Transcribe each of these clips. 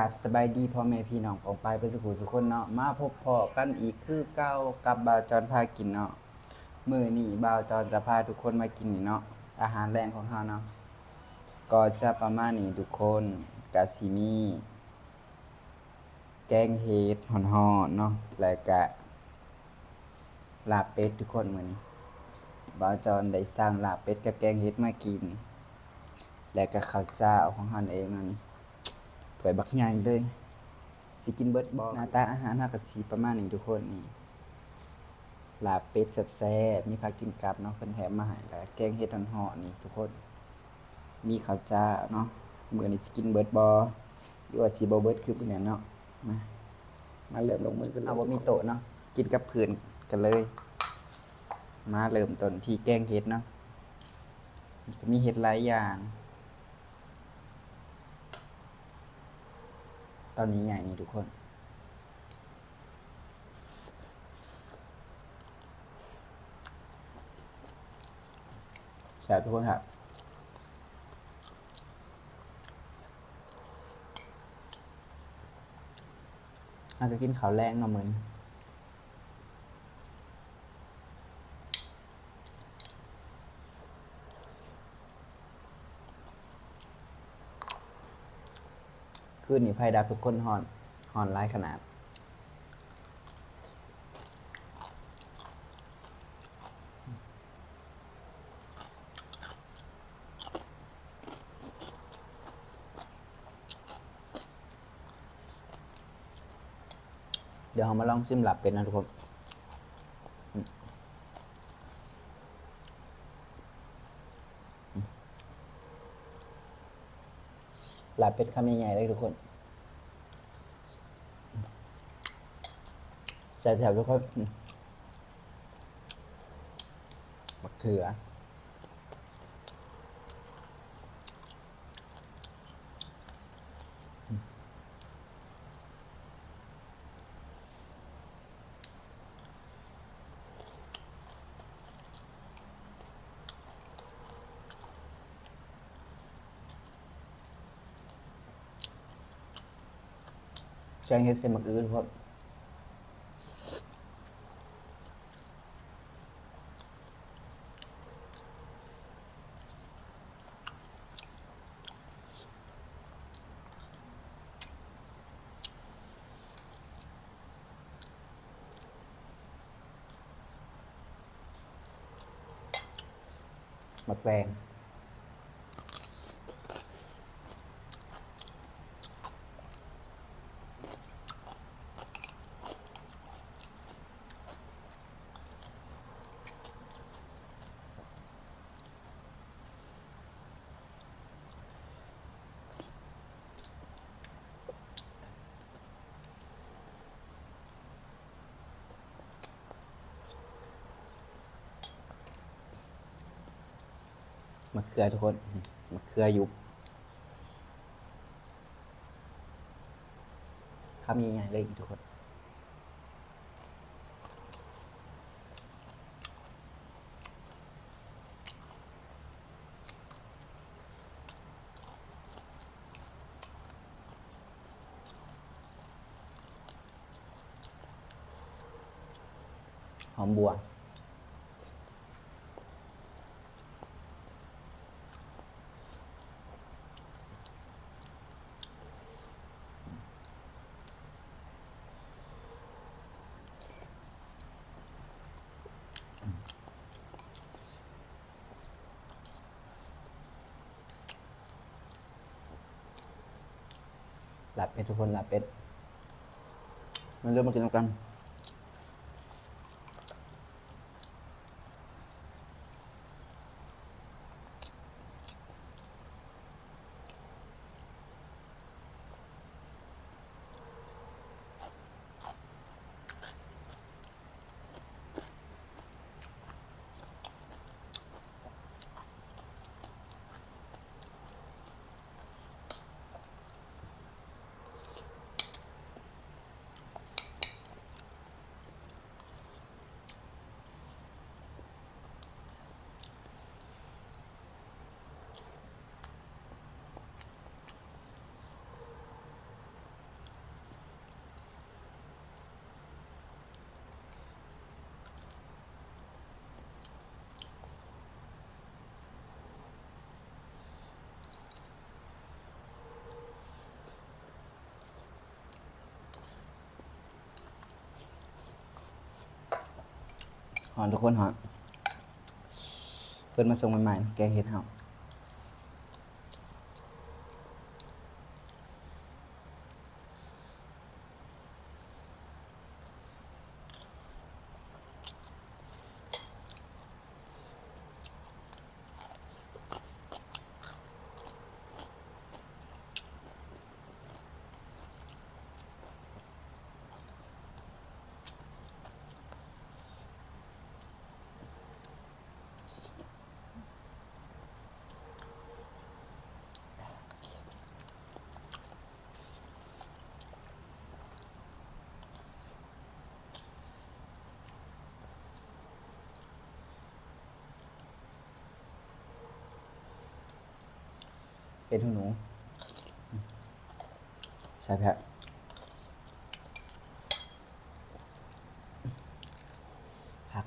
กราบสบายดีพ่อแม่พี่น้องของไปเพื่อสุขุสุคนเนาะมาพบพ่อกันอีกคือเก้ากับบ่าวจอนพากินเนาะมื้อนี้บ่าวจอนจะพาทุกคนมากินนี่เนาะอาหารแรงของเฮาเนาะก็จะประมาณนี้ทุกคนกะสิมีแกงเห็ดฮ้อนๆเนาะแล้วก็ลาบเป็ดทุกคนมื้อนี้บ่าวจอนได้สั่งลาบเป็ดกับแกงเห็ดมากินแล้วก็ข้าวเจ้าของเฮาเองนั่นถ้วยบักใหญ่เลย สิกินเบิดบ่หน้าตาอาหารเฮาก็สิประมาณนี้ทุกคนนี่ลาบเป็ดแซ่บๆมีผักกินกับเนาะเพิ่นแถมมาให้แล้วแกงเห็ดฮ้อนๆนี่ทุกคนมีข้าวจ้าเนาะมื้อนี้สิกินเบิดบ่หรือว่าสิบ่เบิดคือเพิ่นเนี่ยเนาะมามาเริ่มลงมือกันเลยบ่มีโต๊ะเนาะกินกับเพื่อนกันเลยมาเริ่มต้นที่แกงเห็ดเนาะจะมีเห็ดหลายอย่างตอนนี้ใหญ่นี่ทุกคนแซ่บทุกคนครับอาจจะกินข้าวแรงเนาะมื้อนี้คืนนี้ไผดับทุกคนฮ้อนหลายขนาด เดี๋ยวเรามาลองชิมหลับเป็ดนะทุกคนหลับเป็ดคำใหญ่ๆเลยทุกคนใส่แถวทุกคนมะเขือแกงเฮ็ดเส้นมะอื้อทุกคนมะแกงมะเขือทุกคนมะเขือยุบคำใหญ่ๆเลยทุกคนหอมบัวหลับเป็ดทุกคนหลับเป็ดมันเริ่มมากินกัน อนทุกคนฮอนเพิ่นมาส่งใหม่ๆแกงเห็ดเฮาเฮ็ดหูหนูใช่แพ้ผัก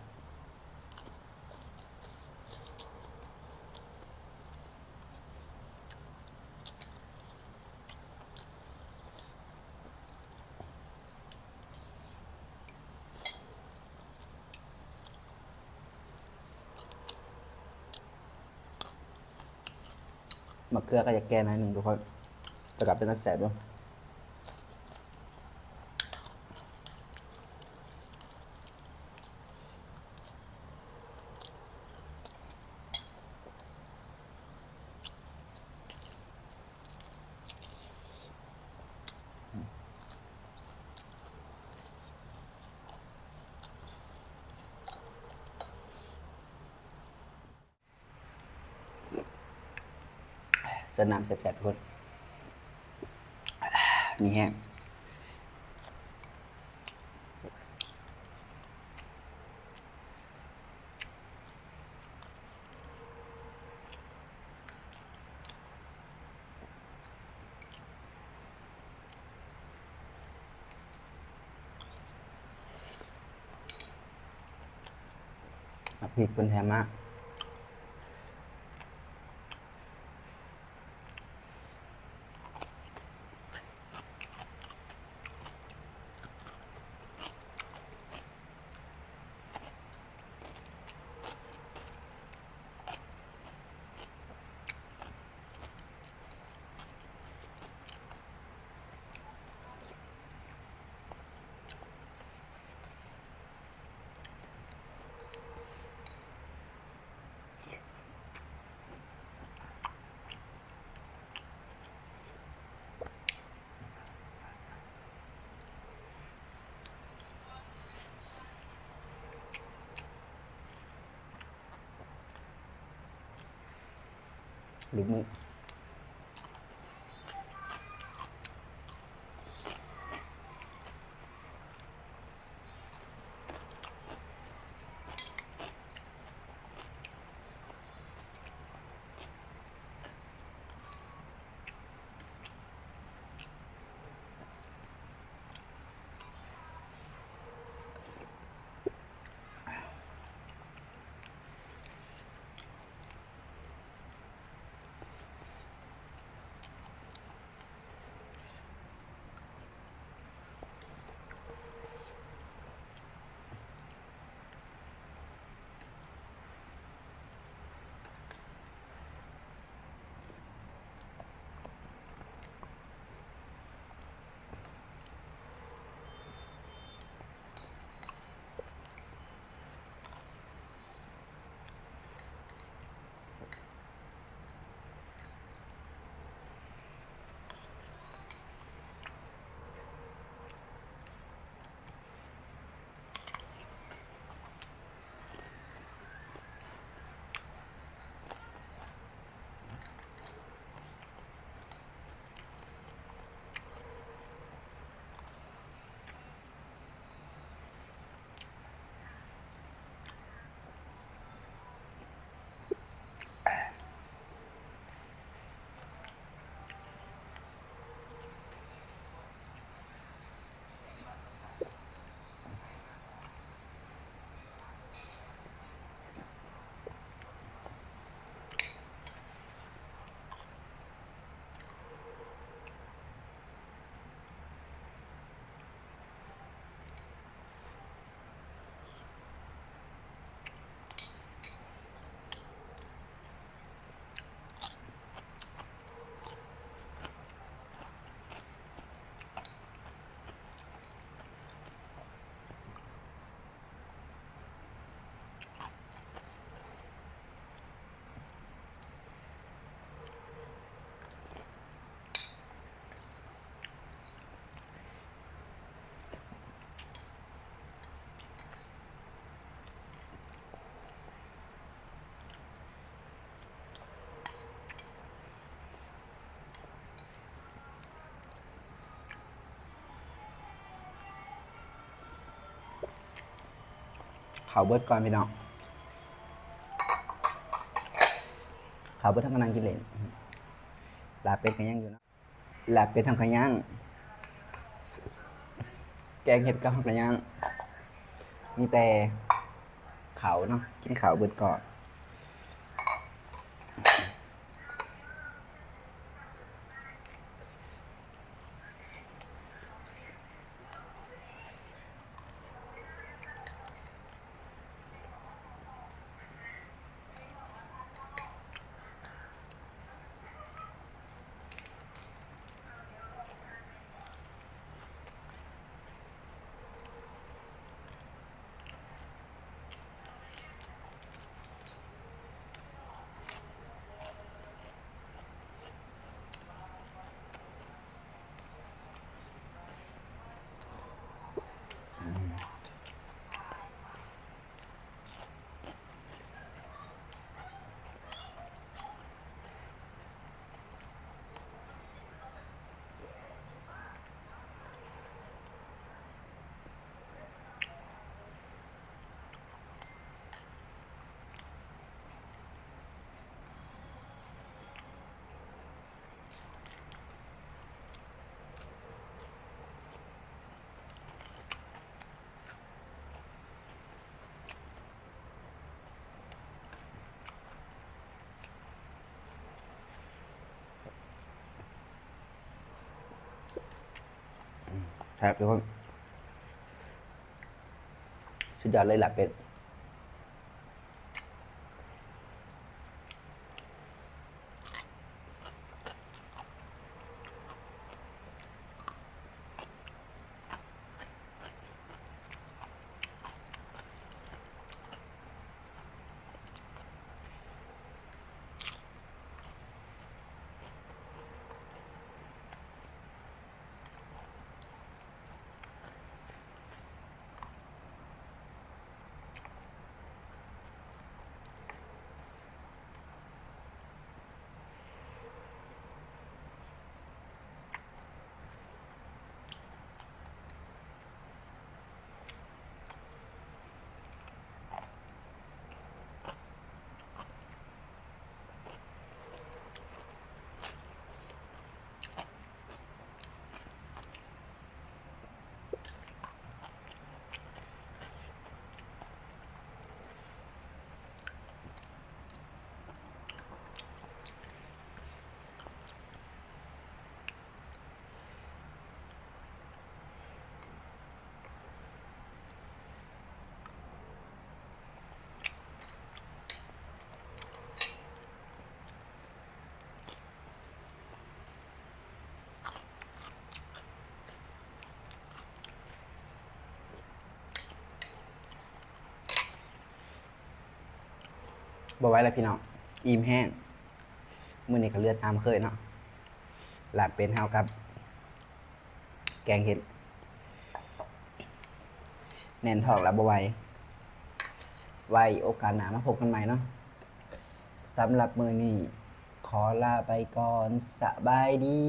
มะเขือก็จะแก้หน่อยหนึ่งทุกคนแต่กลับเป็นตาแสบด้วยเสิร์ฟน้ำแสบๆทุกคนมีแห้งพริกเพิ่นแถมมาลูกมือ ข้าวเบิดก่อนพี่น้องข้าวเบิดทำกำลังกินเล่นลาบเป็ดก็ยังอยู่เนาะลาบเป็ดทำก็ยังแกงเห็ดก็ทำก็ยังมีแต่ข้าวเนาะกินข้าวเบิดก่อนครับทุกคนสุดยอดเลยลาบเป็ดบ่ไหวแล้วพี่น้องอิ่มแห้งมื้อนี้ก็เลือดตามเคยเนาะลาบเป็ดเฮากับแกงเห็ดแน่นท้องแล้วบ่ไหวไว้โอกาสหน้ามาพบกันใหม่เนาะสำหรับมื้อนี้ขอลาไปก่อนสบายดี